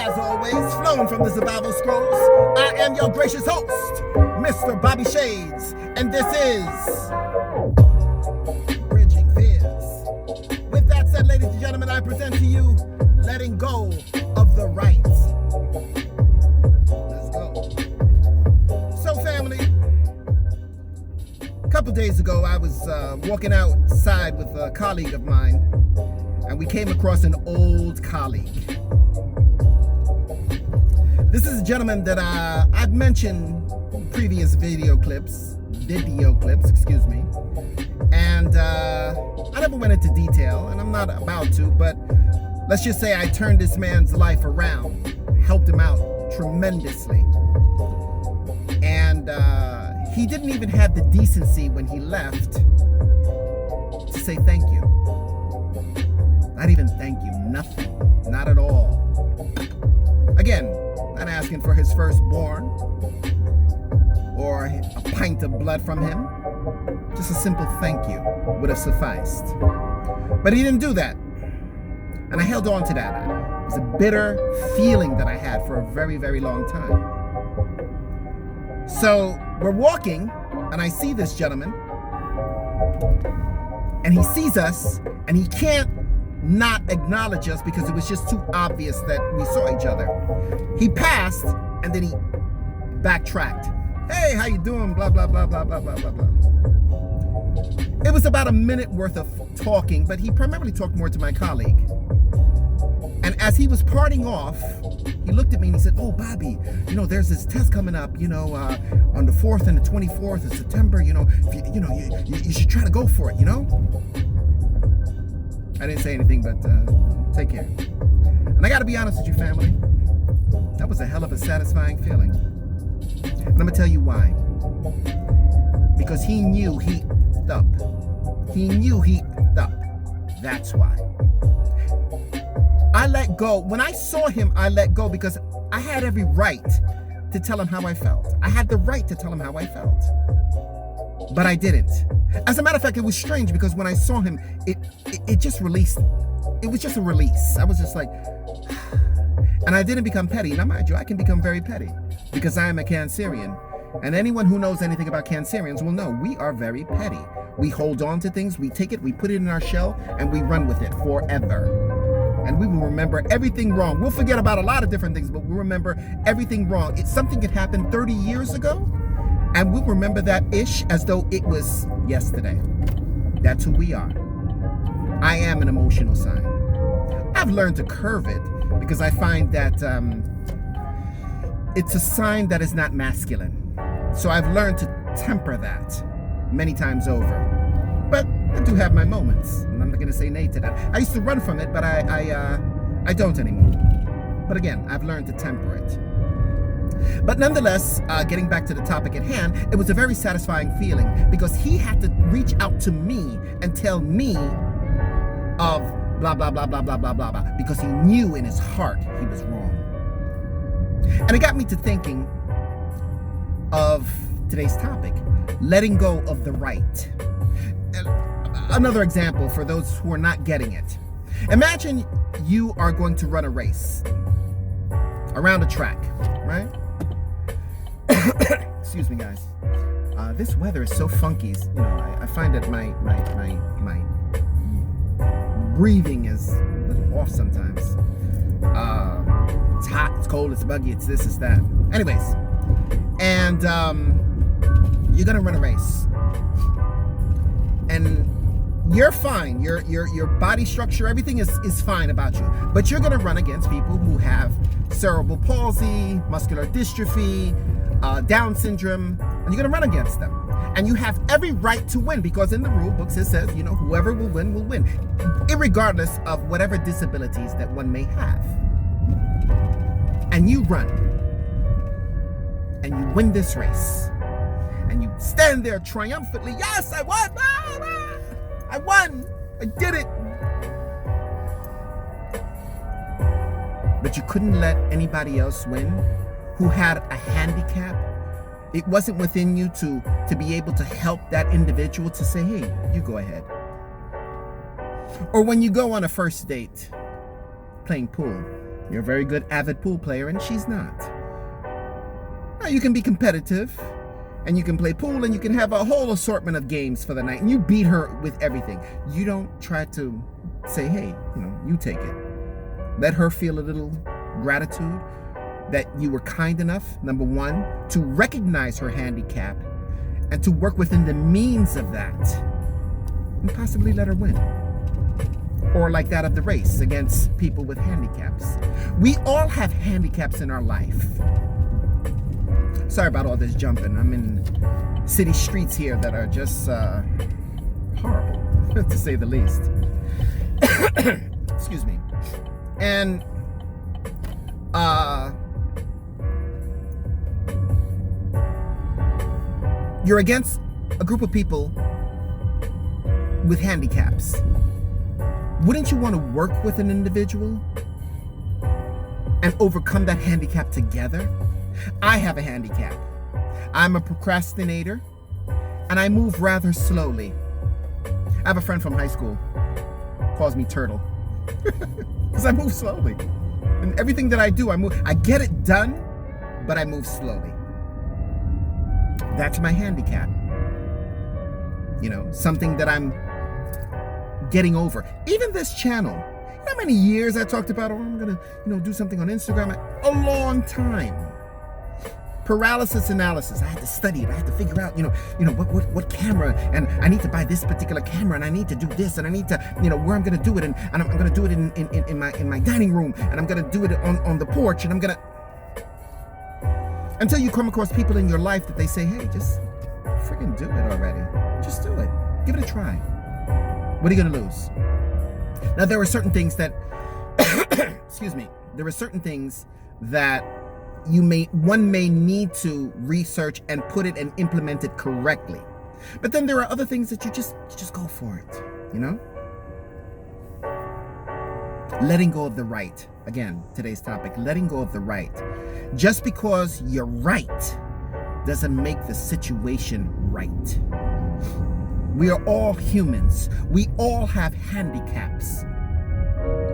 as always, flowing from the survival scrolls, I am your gracious host, Mr. Bobby Shades, and this is Bridging Fears. With that said, ladies and gentlemen, I present to you Letting Go of the Right. Let's go. So, family, a couple days ago, I was walking outside with a colleague of mine, and we came across an old colleague. This is a gentleman that I've mentioned in previous video clips, excuse me. And I never went into detail, and I'm not about to, but let's just say I turned this man's life around, helped him out tremendously. And he didn't even have the decency when he left to say thank you. Not even thank you, nothing, not at all. Again, not asking for his firstborn or a pint of blood from him. Just a simple thank you would have sufficed. But he didn't do that. And I held on to that. It was a bitter feeling that I had for a very, very long time. So we're walking, and I see this gentleman, and he sees us, and he can't not acknowledge us because it was just too obvious that we saw each other. He passed, and then he backtracked. Hey, how you doing? Blah, blah, blah, blah, blah, blah, blah, blah. It was about a minute worth of talking, but he primarily talked more to my colleague. And as he was parting off, he looked at me and he said, "Oh, Bobby, there's this test coming up, on the 4th and the 24th of September, you should try to go for it, I didn't say anything, but take care. And I got to be honest with you, family. That was a hell of a satisfying feeling. And I'm going to tell you why. Because he knew he f***ed up. He knew he f***ed up. That's why. I let go. When I saw him, I let go because I had every right to tell him how I felt. I had the right to tell him how I felt. But I didn't. As a matter of fact, it was strange because when I saw him, it just released. It was just a release. I was just like, and I didn't become petty. Now, mind you, I can become very petty because I am a Cancerian. And anyone who knows anything about Cancerians will know we are very petty. We hold on to things, we take it, we put it in our shell, and we run with it forever. And we will remember everything wrong. We'll forget about a lot of different things, but we'll remember everything wrong. It's something that happened 30 years ago, and we'll remember that ish as though it was yesterday. That's who we are. I am an emotional sign. I've learned to curve it because I find that it's a sign that is not masculine. So I've learned to temper that many times over. But I do have my moments, and I'm not going to say nay to that. I used to run from it, but I don't anymore. But again, I've learned to temper it. But nonetheless, getting back to the topic at hand, it was a very satisfying feeling because he had to reach out to me and tell me of blah, blah, blah, blah, blah, blah, blah, blah, because he knew in his heart he was wrong. And it got me to thinking of today's topic, letting go of the right. Another example for those who are not getting it. Imagine you are going to run a race around a track, right? Excuse me, guys. This weather is so funky. I find that my breathing is a little off sometimes. It's hot, it's cold, it's buggy, it's this, it's that. Anyways, and you're gonna run a race, and you're fine. Your body structure, everything is fine about you. But you're gonna run against people who have cerebral palsy, muscular dystrophy, Down syndrome, and you're gonna run against them. And you have every right to win because in the rule books it says, whoever will win, irregardless of whatever disabilities that one may have. And you run, and you win this race, and you stand there triumphantly. Yes, I won! I won! I did it! But you couldn't let anybody else win who had a handicap. It wasn't within you to be able to help that individual to say, hey, you go ahead. Or when you go on a first date playing pool, You're a very good avid pool player, and she's not. Now, you can be competitive, and you can play pool, and you can have a whole assortment of games for the night, and you beat her with everything. You don't try to say, hey, you take it. Let her feel a little gratitude that you were kind enough, number one, to recognize her handicap and to work within the means of that and possibly let her win. Or like that of the race against people with handicaps. We all have handicaps in our life. Sorry about all this jumping. I'm in city streets here that are just horrible, to say the least. Excuse me. And you're against a group of people with handicaps. Wouldn't you want to work with an individual and overcome that handicap together? I have a handicap. I'm a procrastinator, and I move rather slowly. I have a friend from high school, calls me Turtle, because I move slowly. And everything that I do, I get it done, but I move slowly. That's my handicap. Something that I'm getting over. Even this channel. You know how many years I talked about, I'm gonna, do something on Instagram? A long time. Paralysis analysis. I had to study it. I had to figure out, what camera, and I need to buy this particular camera, and I need to do this, and I need to, where I'm gonna do it, and I'm gonna do it in my dining room, and I'm gonna do it on the porch, and I'm gonna. Until you come across people in your life that they say, hey, just freaking do it already. Just do it. Give it a try. What are you gonna lose? Now, there are certain things that, excuse me, there are certain things that one may need to research and put it and implement it correctly. But then there are other things that you just go for it, Letting go of the right. Again, today's topic, letting go of the right. Just because you're right doesn't make the situation right. We are all humans. We all have handicaps.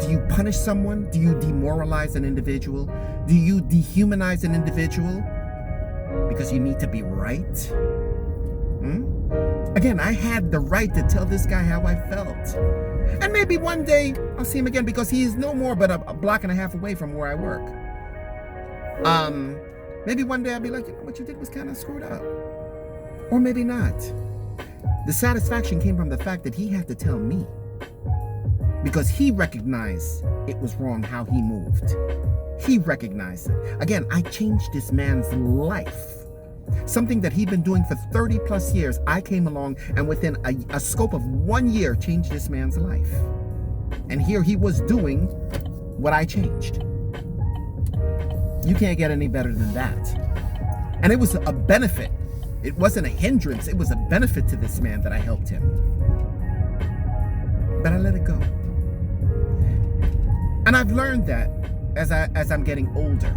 Do you punish someone? Do you demoralize an individual? Do you dehumanize an individual because you need to be right? Again, I had the right to tell this guy how I felt. And maybe one day I'll see him again, because he is no more but a block and a half away from where I work. Maybe one day I'll be like, what you did was kind of screwed up. Or maybe not. The satisfaction came from the fact that he had to tell me, because he recognized it was wrong how he moved. He recognized it. Again, I changed this man's life. Something that he'd been doing for 30 plus years, I came along and within a scope of 1 year changed this man's life. And here he was doing what I changed. You can't get any better than that. And it was a benefit. It wasn't a hindrance. It was a benefit to this man that I helped him. But I let it go. And I've learned that as I'm getting older,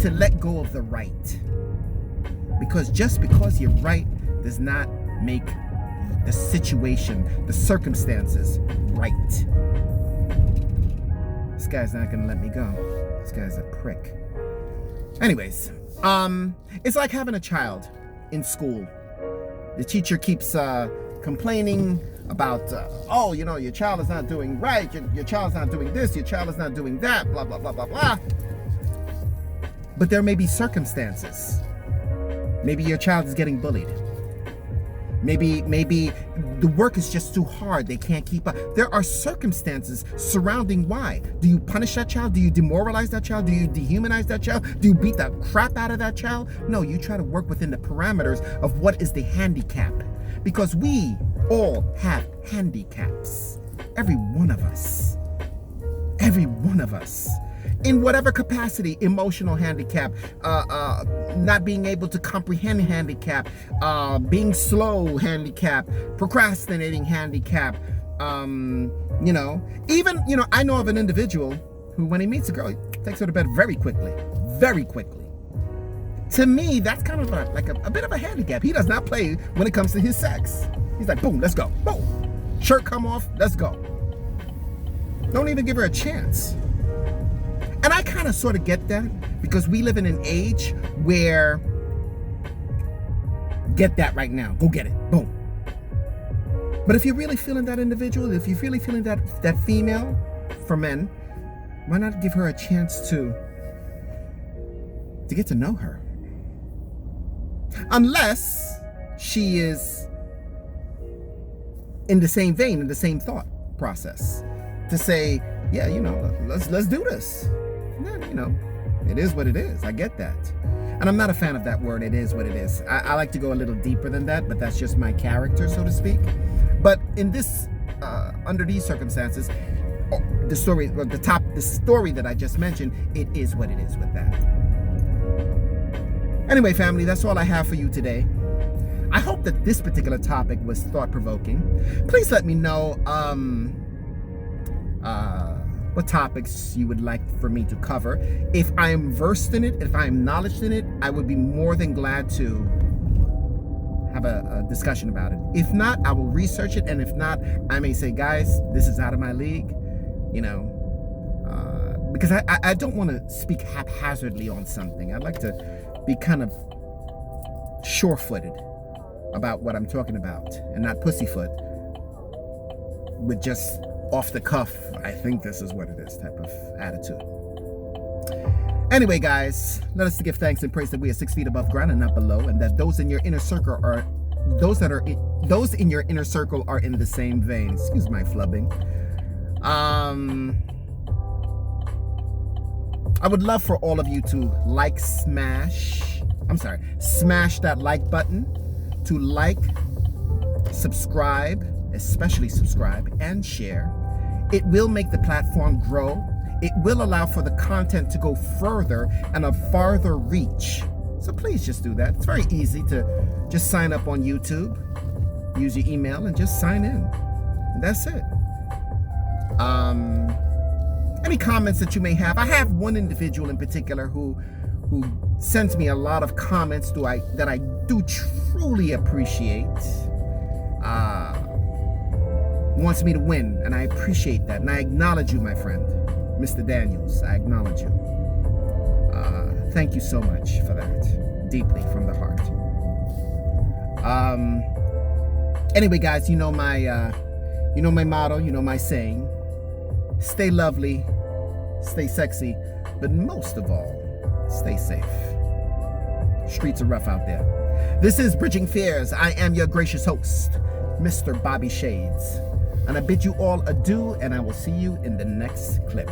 to let go of the right. Because just because you're right does not make the situation, the circumstances right. This guy's not gonna let me go. This guy's a prick. Anyways, it's like having a child in school. The teacher keeps complaining about, your child is not doing right, your child's not doing this, your child is not doing that, blah, blah, blah, blah, blah. But there may be circumstances. Maybe your child is getting bullied. Maybe the work is just too hard. They can't keep up. There are circumstances surrounding why. Do you punish that child? Do you demoralize that child? Do you dehumanize that child? Do you beat the crap out of that child? No, you try to work within the parameters of what is the handicap. Because we all have handicaps. Every one of us. Every one of us. In whatever capacity, emotional handicap, not being able to comprehend handicap, being slow handicap, procrastinating handicap, even, I know of an individual who, when he meets a girl, he takes her to bed very quickly. To me, that's kind of like a bit of a handicap. He does not play when it comes to his sex. He's like, boom, let's go. Boom. Shirt come off, let's go. Don't even give her a chance. And I kind of sort of get that because we live in an age where get that right now, go get it, boom. But if you're really feeling that individual, if you're really feeling that female for men, why not give her a chance to get to know her? Unless she is in the same vein, in the same thought process, to say, yeah, let's do this. It is what it is. I get that. And I'm not a fan of that word, it is what it is. I like to go a little deeper than that, but that's just my character, so to speak. But in this, under these circumstances, the story that I just mentioned, it is what it is with that. Anyway, family, that's all I have for you today. I hope that this particular topic was thought-provoking. Please let me know what topics you would like for me to cover. If I am versed in it, if I am knowledgeable in it, I would be more than glad to have a discussion about it. If not, I will research it, and if not, I may say, guys, this is out of my league, because I don't want to speak haphazardly on something. I'd like to be kind of sure-footed about what I'm talking about, and not pussyfoot with just off the cuff, I think this is what it is type of attitude. Anyway, guys, let us give thanks and praise that we are 6 feet above ground and not below, and that those in your inner circle are those in your inner circle are in the same vein. Excuse my flubbing. I would love for all of you to smash that like button, to like, subscribe, especially subscribe, and share. It will make the platform grow. It will allow for the content to go further and a farther reach. So please just do that. It's very easy to just sign up on YouTube, use your email, and just sign in. And that's it. Any comments that you may have? I have one individual in particular who sends me a lot of comments that I do truly appreciate. Wants me to win, and I appreciate that, and I acknowledge you, my friend, Mr. Daniels. I acknowledge you. Thank you so much for that, deeply from the heart. Anyway, guys, you know my motto, you know my saying: stay lovely, stay sexy, but most of all, stay safe. Streets are rough out there. This is Bridging Fears. I am your gracious host, Mr. Bobby Shades. And I bid you all adieu, and I will see you in the next clip.